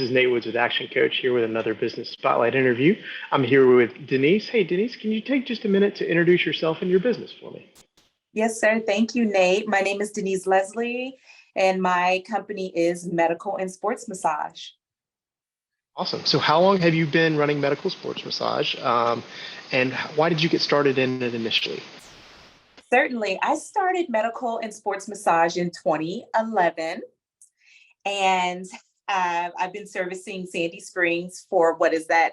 This is Nate Woods with Action Coach here with another Business Spotlight interview. I'm here with Denise. Hey, Denise, can you take just a minute to introduce yourself and your business for me? Yes, sir. Thank you, Nate. My name is Denise Leslie, and my company is Medical and Sports Massage. Awesome. So how long have you been running medical sports massage? And why did you get started in it initially? Certainly. I started medical and sports massage in 2011, and I've been servicing Sandy Springs for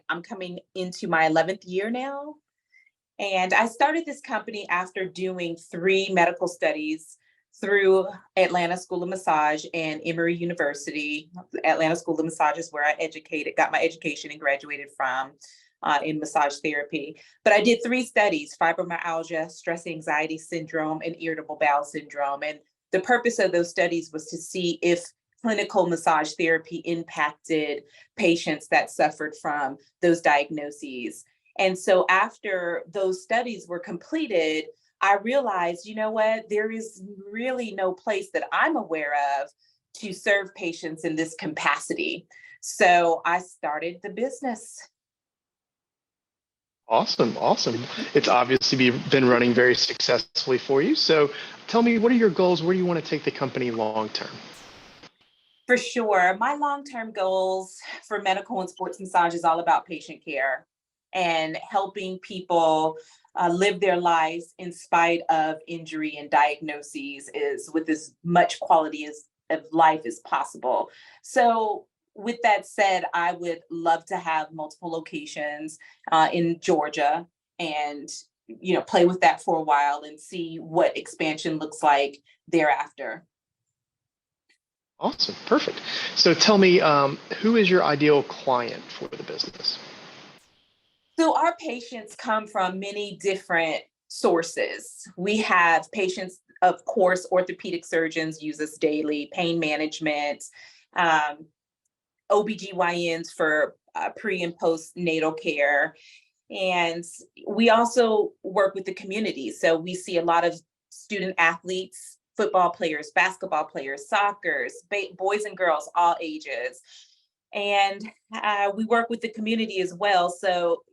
I'm coming into my 11th year now. And I started this company after doing 3 medical studies through Atlanta School of Massage and Emory University. Atlanta School of Massage is where I got my education and graduated from in massage therapy. But I did 3 studies: fibromyalgia, stress anxiety syndrome, and irritable bowel syndrome. And the purpose of those studies was to see if clinical massage therapy impacted patients that suffered from those diagnoses. And so after those studies were completed, I realized, you know what, there is really no place that I'm aware of to serve patients in this capacity. So I started the business. Awesome. It's obviously been running very successfully for you. So tell me, what are your goals? Where do you want to take the company long term? For sure. My long-term goals for medical and sports massage is all about patient care and helping people live their lives in spite of injury and diagnoses is with as much quality of life as possible. So with that said, I would love to have multiple locations in Georgia and, play with that for a while and see what expansion looks like thereafter. Awesome. Perfect. So tell me, who is your ideal client for the business? So our patients come from many different sources. We have patients, of course, orthopedic surgeons use us daily, pain management, OBGYNs for pre and postnatal care. And we also work with the community. So we see a lot of student athletes, football players, basketball players, soccer, boys and girls, all ages. And we work with the community as well. So,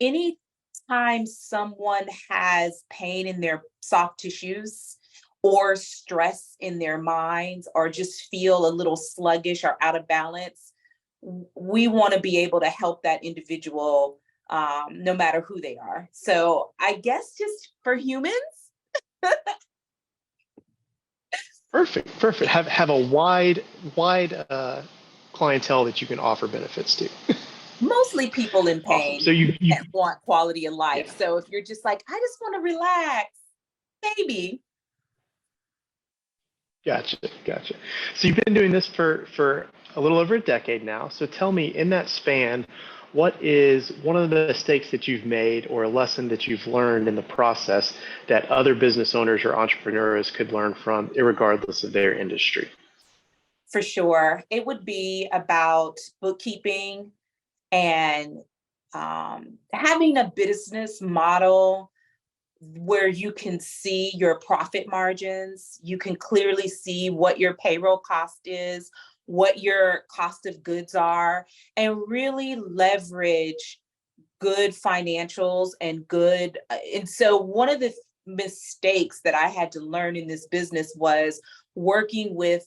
anytime someone has pain in their soft tissues or stress in their minds or just feel a little sluggish or out of balance, we want to be able to help that individual no matter who they are. So I guess just for humans. Perfect. Have a wide clientele that you can offer benefits to. Mostly people in pain. Awesome. So you that want quality of life. Yeah. So if you're just like, I just want to relax, maybe. Gotcha. So you've been doing this for a little over a decade now. So tell me, in that span, what is one of the mistakes that you've made or a lesson that you've learned in the process that other business owners or entrepreneurs could learn from, irregardless of their industry? For sure. It would be about bookkeeping and having a business model where you can see your profit margins. You can clearly see what your payroll cost is, what your cost of goods are, and really leverage good financials and good. And so one of the mistakes that I had to learn in this business was working with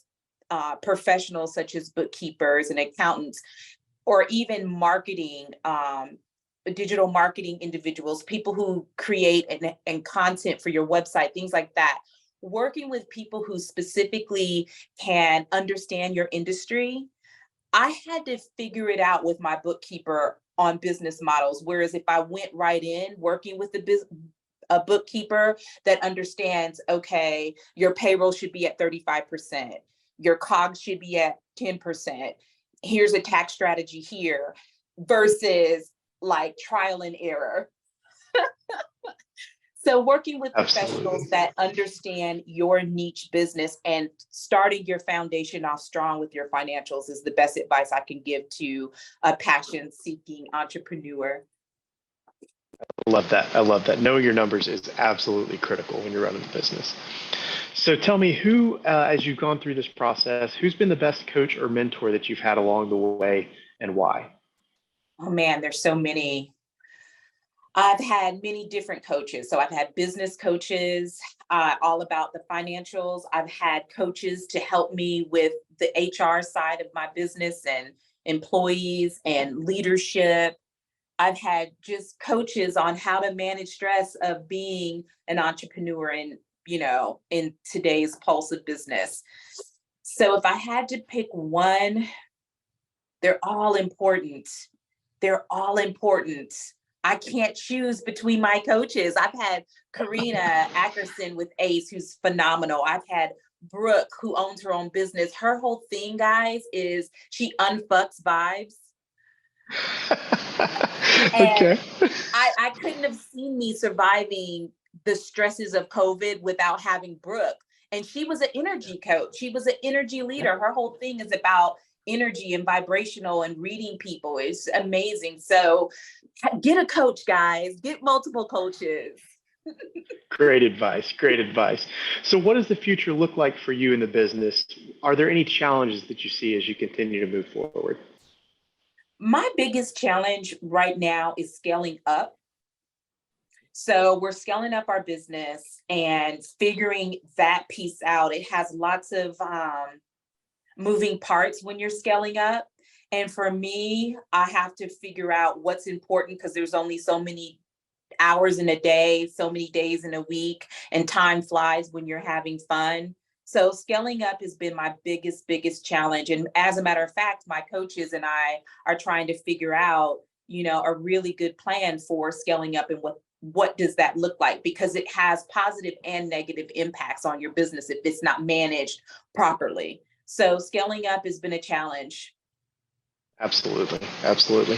professionals such as bookkeepers and accountants, or even marketing, digital marketing individuals, people who create and content for your website, things like that. Working with people who specifically can understand your industry. I had to figure it out with my bookkeeper on business models. Whereas if I went right in working with a bookkeeper that understands, okay, your payroll should be at 35%, your COGS should be at 10%. Here's a tax strategy here, versus like trial and error. So working with professionals that understand your niche business and starting your foundation off strong with your financials is the best advice I can give to a passion-seeking entrepreneur. I love that. Knowing your numbers is absolutely critical when you're running a business. So tell me who, as you've gone through this process, who's been the best coach or mentor that you've had along the way and why? Oh man, there's so many. I've had many different coaches. So I've had business coaches, all about the financials. I've had coaches to help me with the HR side of my business and employees and leadership. I've had just coaches on how to manage stress of being an entrepreneur in today's pulse of business. So if I had to pick one, they're all important. They're all important. I can't choose between my coaches. I've had Karina Ackerson with Ace, who's phenomenal. I've had Brooke, who owns her own business. Her whole thing, guys, is she unfucks vibes. And Okay. I couldn't have seen me surviving the stresses of COVID without having Brooke. And she was an energy coach. She was an energy leader. Her whole thing is about energy and vibrational and reading people. It's amazing. So get a coach, guys. Get multiple coaches. Great advice. Great advice. So, what does the future look like for you in the business? Are there any challenges that you see as you continue to move forward? My biggest challenge right now is scaling up. So we're scaling up our business and figuring that piece out. It has lots of moving parts when you're scaling up. And for me, I have to figure out what's important because there's only so many hours in a day, so many days in a week, and time flies when you're having fun. So scaling up has been my biggest challenge. And as a matter of fact, my coaches and I are trying to figure out, a really good plan for scaling up and what does that look like? Because it has positive and negative impacts on your business if it's not managed properly. So scaling up has been a challenge. Absolutely. Absolutely.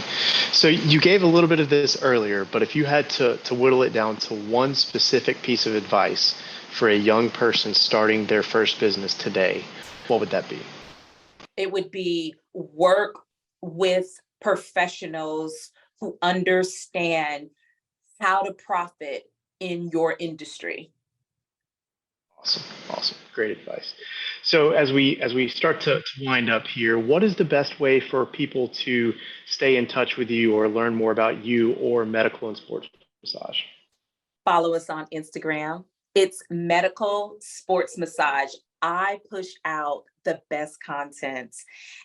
So, you gave a little bit of this earlier, but if you had to whittle it down to one specific piece of advice for a young person starting their first business today, what would that be? It would be work with professionals who understand how to profit in your industry. Awesome. Awesome. Great advice. So as we start to wind up here, what is the best way for people to stay in touch with you or learn more about you or medical and sports massage? Follow us on Instagram. It's Medical Sports Massage. I push out the best content.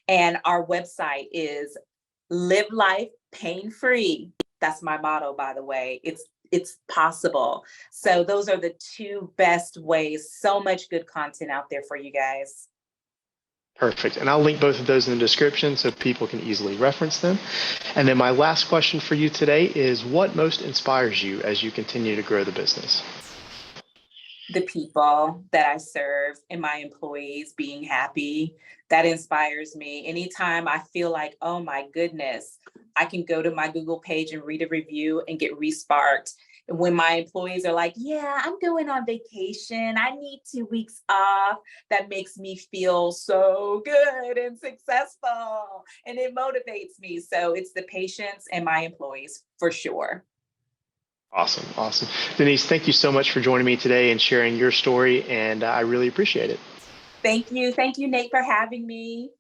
And our website is Live Life Pain Free. That's my motto, by the way. It's possible. So those are the two best ways. So much good content out there for you guys. Perfect. And I'll link both of those in the description so people can easily reference them. And then my last question for you today is what most inspires you as you continue to grow the business? The people that I serve and my employees being happy, that inspires me. Anytime I feel like, oh my goodness, I can go to my Google page and read a review and get resparked. And when my employees are like, yeah, I'm going on vacation, I need 2 weeks off, that makes me feel so good and successful. And it motivates me. So it's the patients and my employees for sure. Awesome. Awesome. Denise, thank you so much for joining me today and sharing your story. And I really appreciate it. Thank you. Thank you, Nate, for having me.